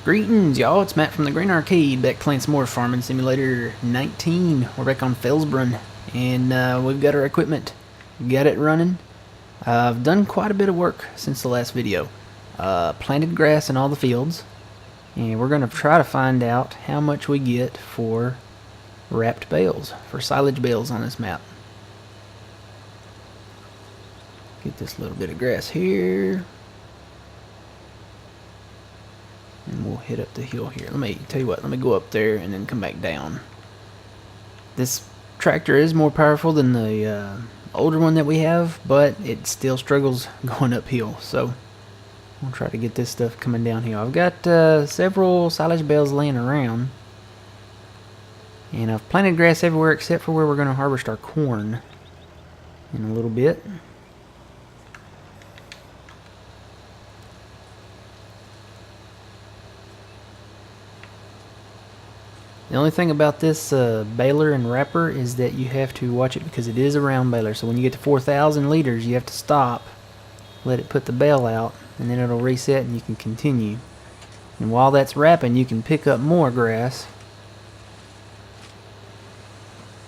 Greetings, y'all. It's Matt from the Green Arcade, back playing some more Farming Simulator 19. We're back on Felsbrunn, and we've got our equipment. Got it running. I've done quite a bit of work since the last video. Planted grass in all the fields, and we're going to try to find out how much we get for wrapped bales, for silage bales on this map. Get this little bit of grass here. And we'll hit up the hill here. Let me tell you what, let me go up there and then come back down. This tractor is more powerful than the older one that we have, but it still struggles going uphill. So we'll try to get this stuff coming down here. I've got several silage bales laying around. And I've planted grass everywhere except for where we're going to harvest our corn in a little bit. The only thing about this baler and wrapper is that you have to watch it because it is a round baler. So when you get to 4,000 liters, you have to stop, let it put the bale out, and then it'll reset and you can continue. And while that's wrapping, you can pick up more grass.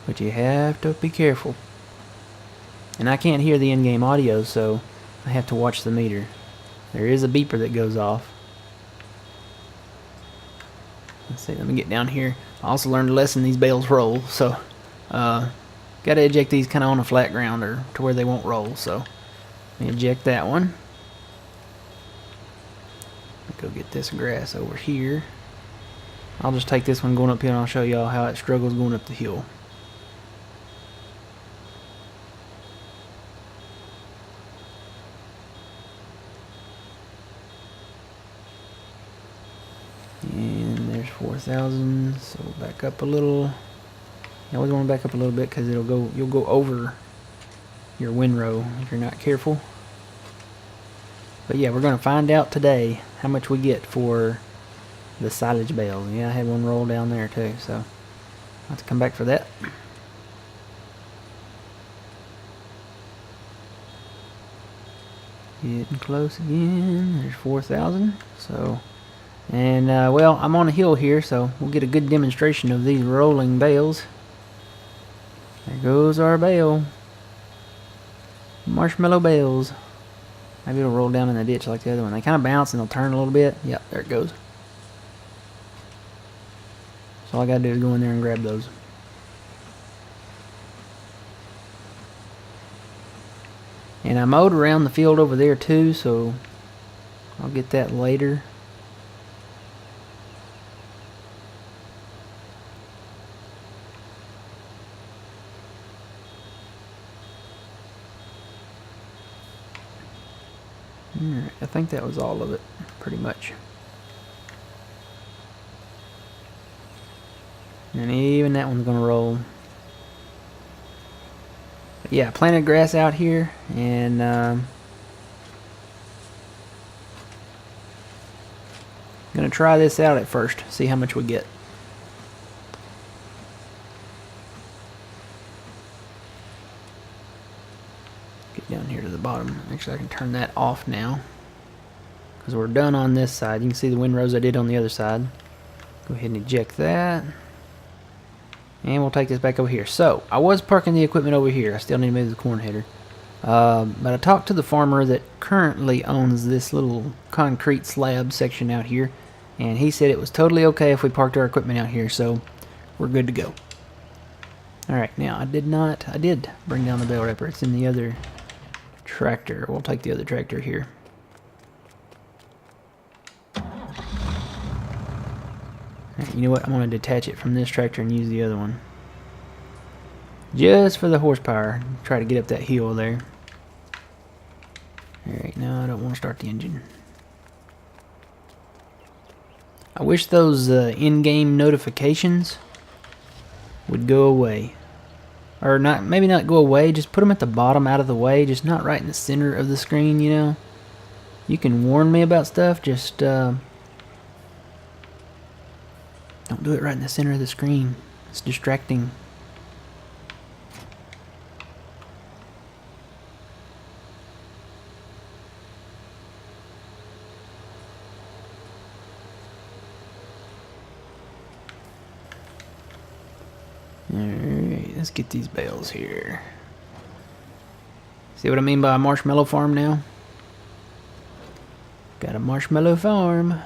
But you have to be careful. And I can't hear the in-game audio, so I have to watch the meter. There is a beeper that goes off. Let's see, let me get down here. I also learned a lesson, these bales roll, so gotta eject these kind of on a flat ground or to where they won't roll. So let me eject that one. Go get this grass over here. I'll just take this one going up here and I'll show y'all how it struggles going up the hill. And there's 4,000, so back up a little. You always want to back up a little bit because you'll go over your windrow if you're not careful. But yeah, we're going to find out today how much we get for the silage bales. Yeah, I had one roll down there too, so I'll have to come back for that. Getting close again. There's 4,000, so. And, well, I'm on a hill here, so we'll get a good demonstration of these rolling bales. There goes our bale. Marshmallow bales. Maybe it'll roll down in the ditch like the other one. They kind of bounce and they'll turn a little bit. Yep, there it goes. So all I gotta do is go in there and grab those. And I mowed around the field over there too, so I'll get that later. Alright, I think that was all of it, pretty much. And even that one's gonna roll. But yeah, planted grass out here, and gonna try this out at first, see how much we get. Get down here to the bottom. Actually, I can turn that off now because we're done on this side. You can see the windrows I did on the other side. Go ahead and eject that. And we'll take this back over here. So, I was parking the equipment over here. I still need to move the corn header. But I talked to the farmer that currently owns this little concrete slab section out here. And he said it was totally okay if we parked our equipment out here. So, we're good to go. Alright, now I did bring down the bale wrapper. It's in the other tractor. We'll take the other tractor here. You know what? I'm going to detach it from this tractor and use the other one. Just for the horsepower. Try to get up that hill there. Alright, no, I don't want to start the engine. I wish those in-game notifications would go away. Or not, maybe not go away, just put them at the bottom out of the way, just not right in the center of the screen, you know. You can warn me about stuff, just don't do it right in the center of the screen. It's distracting. Alright, let's get these bales here. See what I mean by a marshmallow farm now? Got a marshmallow farm.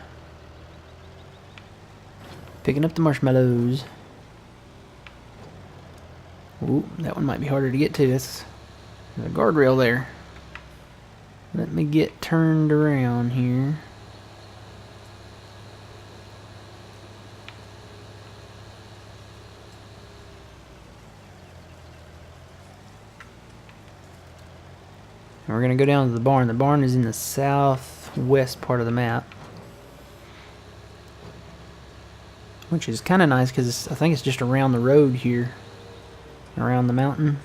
Picking up the marshmallows. Ooh, that one might be harder to get to. That's a guardrail there. Let me get turned around here. And we're going to go down to the barn. The barn is in the southwest part of the map. Which is kind of nice because I think it's just around the road here. Around the mountain.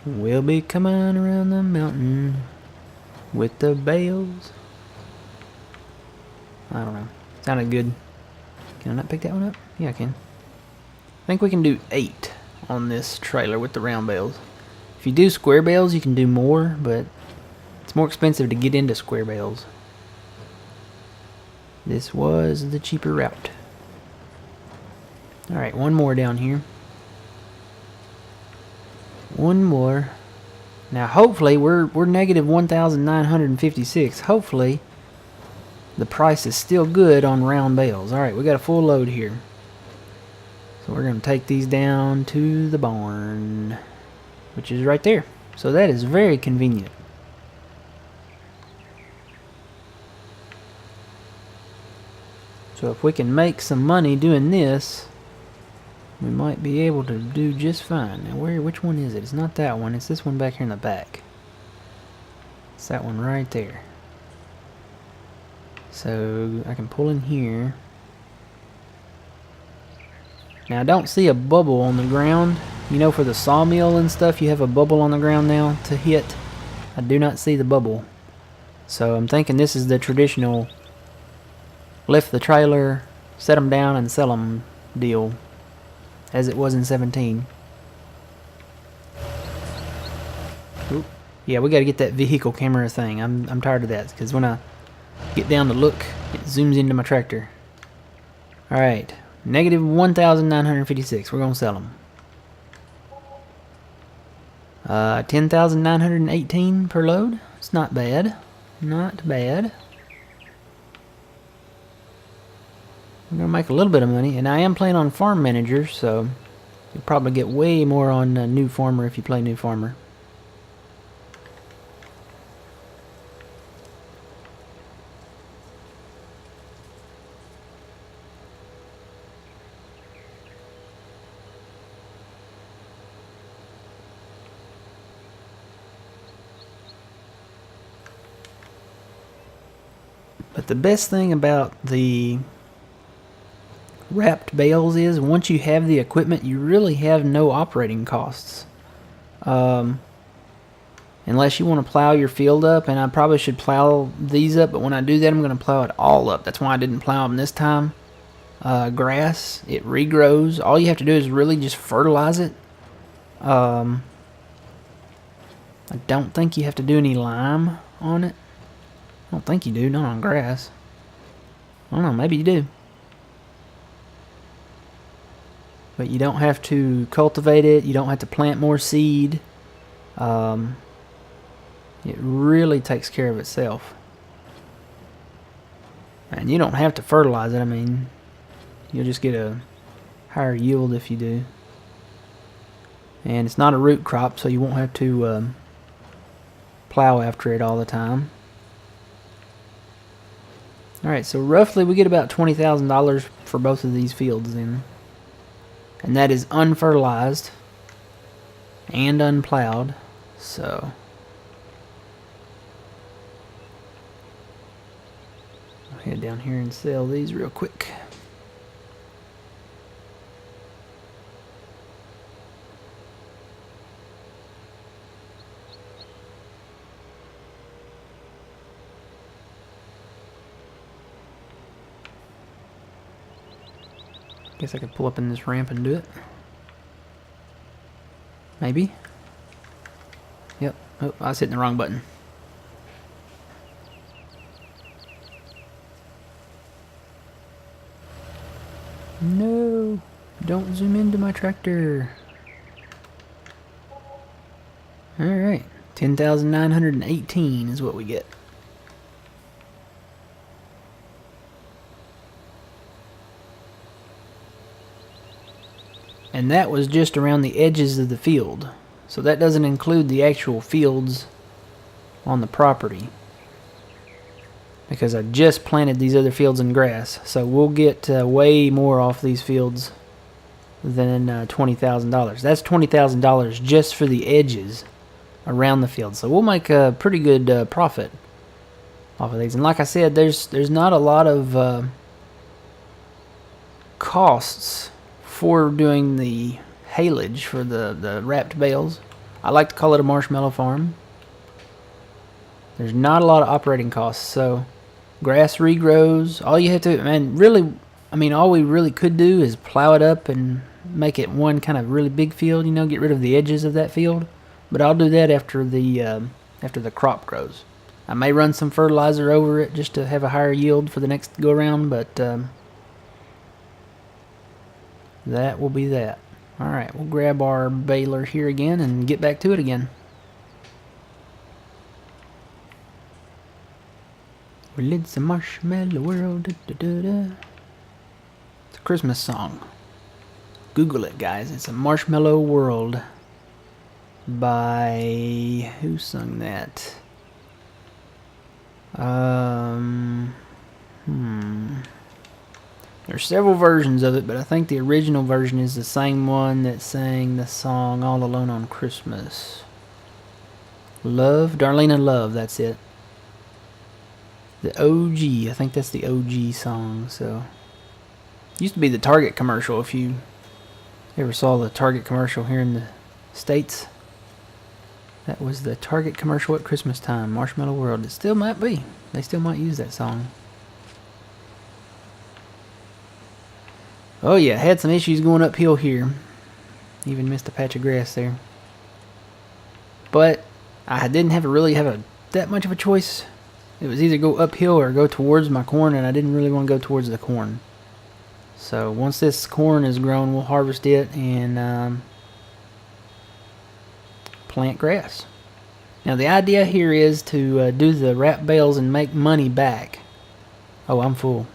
We'll be coming around the mountain with the bales. I don't know. Sounded good. Can I not pick that one up? Yeah, I can. I think we can do 8 on this trailer with the round bales. If you do square bales, you can do more, but it's more expensive to get into square bales. This was the cheaper route. Alright, one more down here. One more. Now hopefully we're negative 1,956. Hopefully the price is still good on round bales. Alright, we got a full load here. So we're going to take these down to the barn, which is right there. So that is very convenient. So if we can make some money doing this, we might be able to do just fine. Now which one is it? It's not that one, it's this one back here in the back. It's that one right there. So I can pull in here. Now I don't see a bubble on the ground. You know, for the sawmill and stuff, you have a bubble on the ground now to hit. I do not see the bubble. So I'm thinking this is the traditional lift the trailer, set them down, and sell them deal, as it was in 17. Oop. Yeah, we got to get that vehicle camera thing. I'm tired of that, because when I get down to look, it zooms into my tractor. Alright, negative 1,956. We're going to sell them. 10,918 per load. It's not bad. Not bad. I'm going to make a little bit of money, and I am playing on Farm Manager, so you'll probably get way more on New Farmer if you play New Farmer. But the best thing about the wrapped bales is once you have the equipment, you really have no operating costs. Unless you want to plow your field up, and I probably should plow these up, but when I do that, I'm going to plow it all up. That's why I didn't plow them this time. Grass, it regrows. All you have to do is really just fertilize it. I don't think you have to do any lime on it. I don't think you do, not on grass. I don't know, maybe you do. But you don't have to cultivate it. You don't have to plant more seed. It really takes care of itself. And you don't have to fertilize it. I mean, you'll just get a higher yield if you do. And it's not a root crop, so you won't have to plow after it all the time. Alright, so roughly we get about $20,000 for both of these fields then. And that is unfertilized and unplowed. So I'll head down here and sell these real quick. Guess I could pull up in this ramp and do it. Maybe. Yep. Oh, I was hitting the wrong button. No. Don't zoom into my tractor. Alright, 10,918 is what we get. And that was just around the edges of the field. So that doesn't include the actual fields on the property, because I just planted these other fields in grass. So we'll get way more off these fields than $20,000. That's $20,000 just for the edges around the field. So we'll make a pretty good profit off of these. And like I said, there's not a lot of costs for doing the haylage for the wrapped bales. I like to call it a marshmallow farm. There's not a lot of operating costs. So grass regrows. All you have to, all we really could do is plow it up and make it one kind of really big field, get rid of the edges of that field. But I'll do that after the crop grows. I may run some fertilizer over it just to have a higher yield for the next go around, but that will be that. Alright, we'll grab our baler here again and get back to it again. Well, it's a marshmallow world. Da, da, da, da. It's a Christmas song. Google it, guys. It's a Marshmallow World by... who sung that? There's several versions of it, but I think the original version is the same one that sang the song All Alone on Christmas. Love? Darlene and Love, that's it. The OG, I think that's the OG song, so... It used to be the Target commercial, if you ever saw the Target commercial here in the States. That was the Target commercial at Christmas time, Marshmallow World. It still might be. They still might use that song. Oh yeah, had some issues going uphill here. Even missed a patch of grass there. But I didn't really have that much of a choice. It was either go uphill or go towards my corn, and I didn't really want to go towards the corn. So once this corn is grown, we'll harvest it and plant grass. Now the idea here is to do the wrap bales and make money back. Oh, I'm full.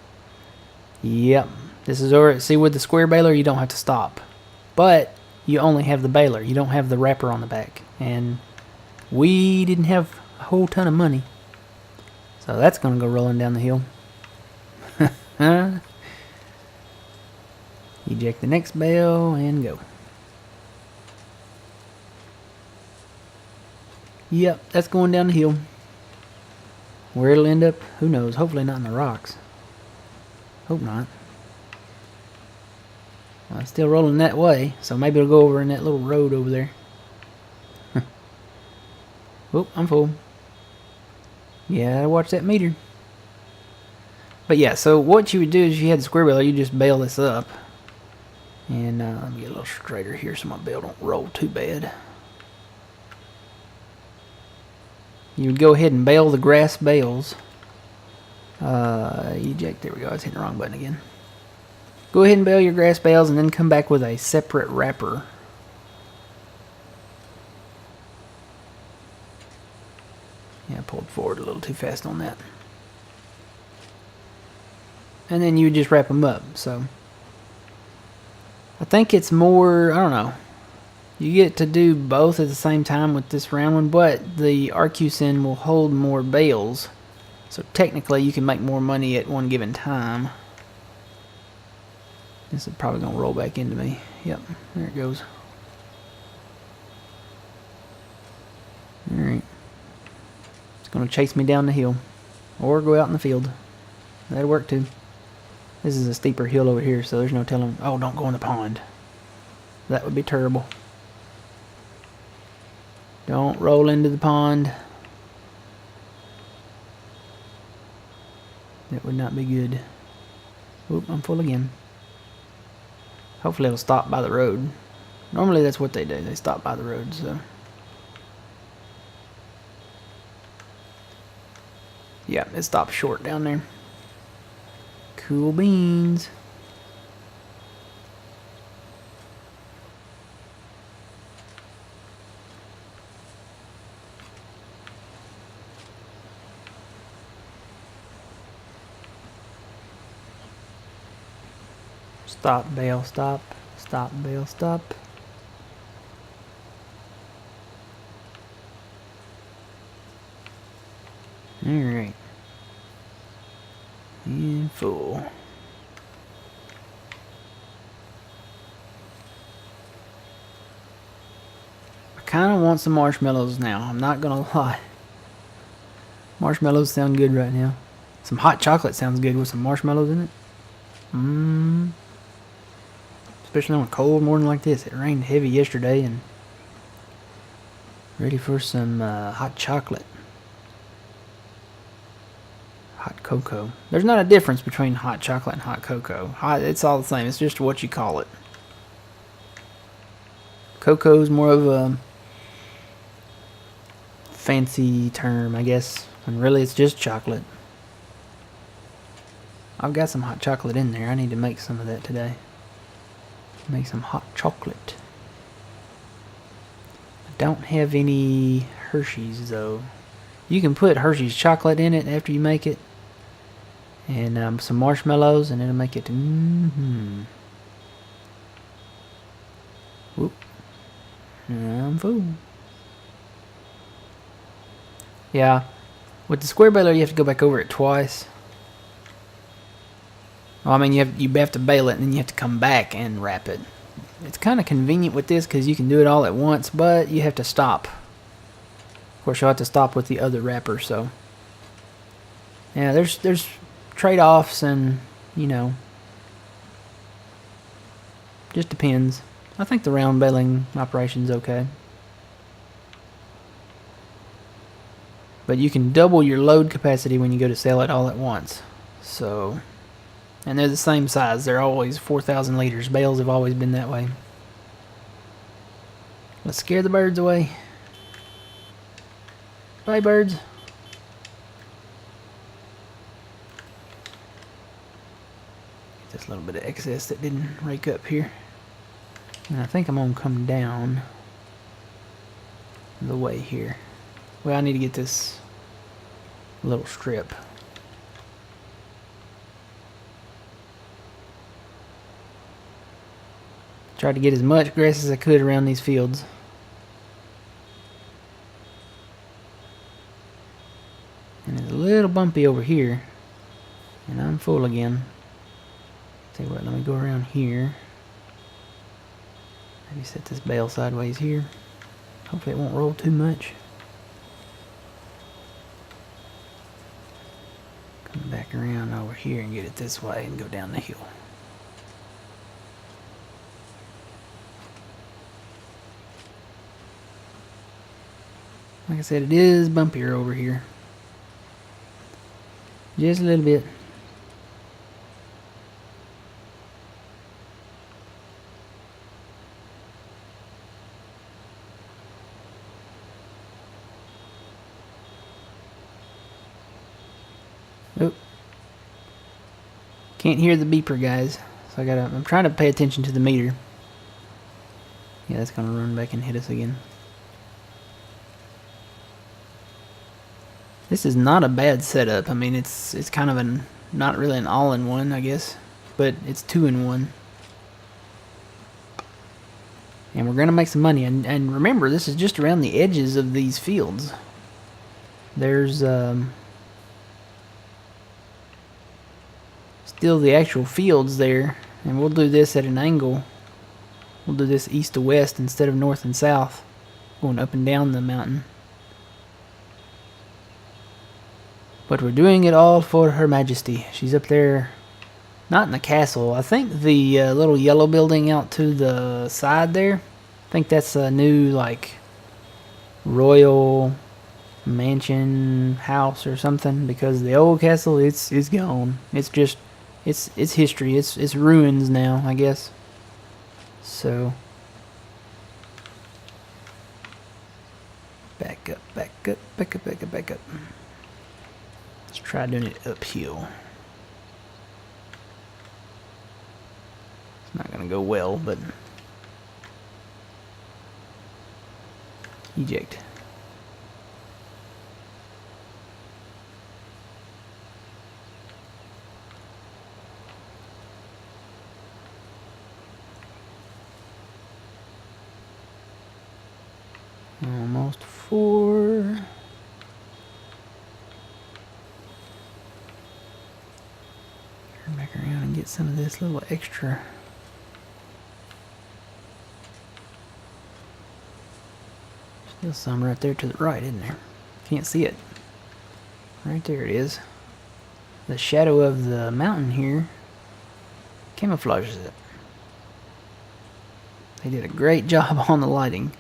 Yep. This is over. See, with the square baler, you don't have to stop. But you only have the baler. You don't have the wrapper on the back. And we didn't have a whole ton of money. So that's going to go rolling down the hill. Eject the next bale and go. Yep, that's going down the hill. Where it'll end up, who knows? Hopefully not in the rocks. Hope not. Well, it's still rolling that way, so maybe it'll go over in that little road over there. Oh, I'm full. Yeah, I watch that meter. But yeah, so what you would do is, if you had the square baler, you just bale this up. And let me get a little straighter here so my bale don't roll too bad. You would go ahead and bale the grass bales. Eject, there we go, I was hitting the wrong button again. Go ahead and bale your grass bales and then come back with a separate wrapper. Yeah, I pulled forward a little too fast on that. And then you would just wrap them up, so. I think it's more, I don't know. You get to do both at the same time with this round one, but the RQSyn will hold more bales. So technically you can make more money at one given time. This is probably going to roll back into me. Yep, there it goes. Alright. It's going to chase me down the hill. Or go out in the field. That'll work too. This is a steeper hill over here, so there's no telling. Oh, don't go in the pond. That would be terrible. Don't roll into the pond. That would not be good. Oop, I'm full again. Hopefully it'll stop by the road. Normally that's what they do. They stop by the road, so. Yeah, it stops short down there. Cool beans. Stop, bale, stop. Stop, bale, stop. Alright. In full. I kind of want some marshmallows now. I'm not gonna lie. Marshmallows sound good right now. Some hot chocolate sounds good with some marshmallows in it. Especially on a cold morning like this. It rained heavy yesterday and ready for some hot chocolate. Hot cocoa. There's not a difference between hot chocolate and hot cocoa. It's all the same. It's just what you call it. Cocoa's more of a fancy term, I guess, when really it's just chocolate. I've got some hot chocolate in there. I need to make some of that today. Make some hot chocolate. I don't have any Hershey's though. You can put Hershey's chocolate in it after you make it. And some marshmallows, and it'll make it. Whoop. I'm full. Yeah. With the square baler, you have to go back over it twice. Well, I mean, you have to bale it, and then you have to come back and wrap it. It's kind of convenient with this because you can do it all at once, but you have to stop. Of course, you'll have to stop with the other wrapper. So, yeah, there's trade-offs, and you know, just depends. I think the round baling operation's okay. But you can double your load capacity when you go to sell it all at once. So, and they're the same size. They're always 4,000 liters. Bales have always been that way. Let's scare the birds away. Bye, birds. Just a little bit of excess that didn't rake up here. And I think I'm going to come down the way here. Well, I need to get this little strip. Tried to get as much grass as I could around these fields. And it's a little bumpy over here. And I'm full again. Tell you what, let me go around here. Maybe set this bale sideways here. Hopefully it won't roll too much. Come back around over here and get it this way and go down the hill. Like I said, it is bumpier over here. Just a little bit. Oop. Can't hear the beeper, guys. So I'm trying to pay attention to the meter. Yeah, that's gonna run back and hit us again. This is not a bad setup. I mean, it's kind of not really an all-in-one, I guess, but it's 2-in-1. And we're gonna make some money. And remember, this is just around the edges of these fields. There's still the actual fields there, and we'll do this at an angle. We'll do this east to west instead of north and south, going up and down the mountain. But we're doing it all for Her Majesty. She's up there, not in the castle. I think the little yellow building out to the side there, I think that's a new, like, royal mansion house or something, because the old castle, it's gone. It's just, it's history. It's ruins now, I guess. So, back up, back up, back up, back up, back up. Let's try doing it uphill. It's not gonna go well, but eject. Almost 4. Turn back around and get some of this little extra. Still some right there to the right, isn't there? Can't see it. Right there it is. The shadow of the mountain here camouflages it. They did a great job on the lighting.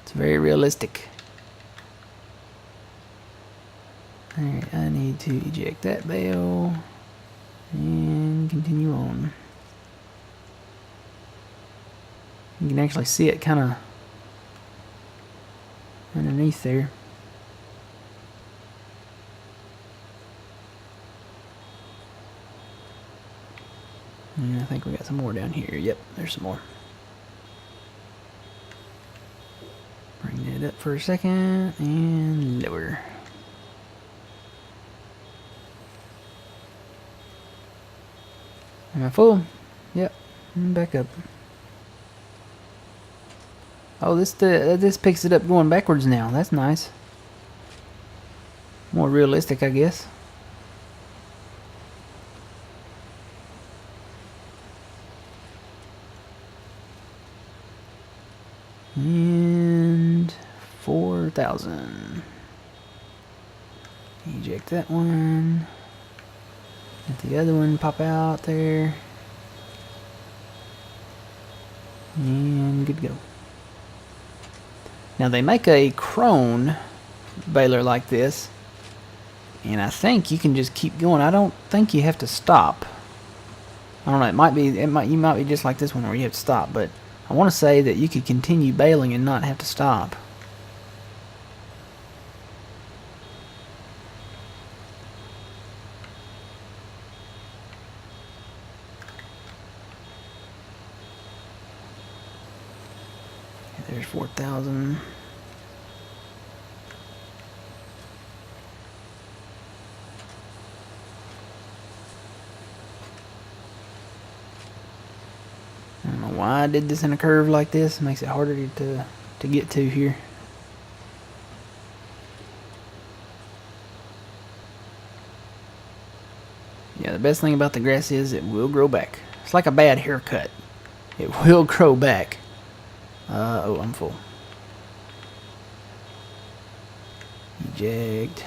It's very realistic. Alright, I need to eject that bale and continue on. You can actually see it kind of underneath there. And I think we got some more down here. Yep, there's some more. Bring that up for a second and lower. Am I full? Yep. And back up. Oh, this picks it up going backwards now. That's nice. More realistic, I guess. And 4,000. Eject that one. Let the other one pop out there. And good to go. Now they make a crone baler like this, and I think you can just keep going. I don't think you have to stop. I don't know. You might be just like this one where you have to stop, but I want to say that you could continue baling and not have to stop. There's 4,000. I don't know why I did this in a curve like this. It makes it harder to get to here. Yeah, the best thing about the grass is it will grow back. It's like a bad haircut. It will grow back. Oh, I'm full. Eject.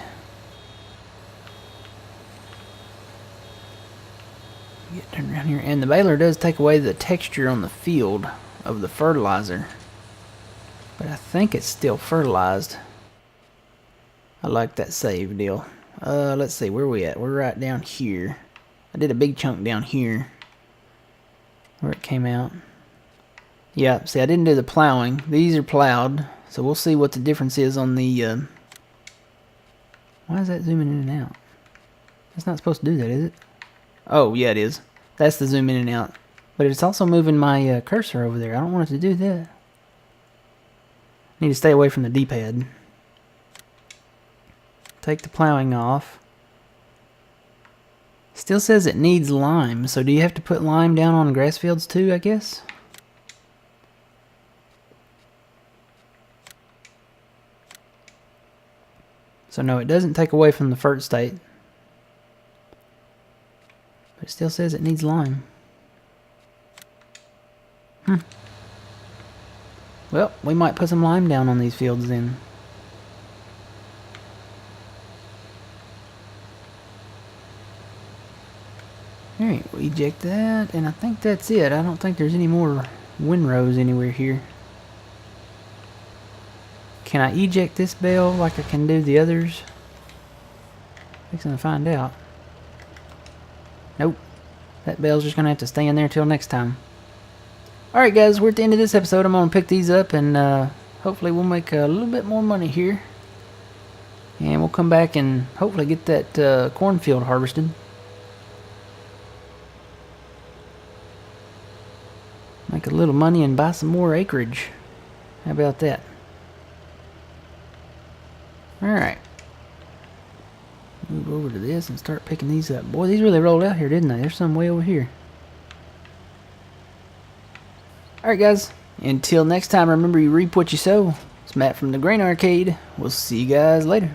Get turned around here. And the baler does take away the texture on the field of the fertilizer. But I think it's still fertilized. I like that save deal. Let's see, where are we at? We're right down here. I did a big chunk down here where it came out. Yeah, see, I didn't do the plowing. These are plowed, so we'll see what the difference is on the... Why is that zooming in and out? It's not supposed to do that, is it? Oh, yeah, it is. That's the zoom in and out. But it's also moving my cursor over there. I don't want it to do that. Need to stay away from the D-pad. Take the plowing off. Still says it needs lime, so do you have to put lime down on grass fields too, I guess? So no, it doesn't take away from the fert state. But it still says it needs lime. Well, we might put some lime down on these fields then. Alright, we'll eject that, and I think that's it. I don't think there's any more windrows anywhere here. Can I eject this bale like I can do the others? Fixing to find out. Nope. That bale's just going to have to stay in there till next time. Alright guys, we're at the end of this episode. I'm going to pick these up and hopefully we'll make a little bit more money here. And we'll come back and hopefully get that cornfield harvested. Make a little money and buy some more acreage. How about that? Alright. Move over to this and start picking these up. Boy, these really rolled out here, didn't they? There's some way over here. Alright guys, until next time, remember you reap what you sow. It's Matt from the Grain Arcade. We'll see you guys later.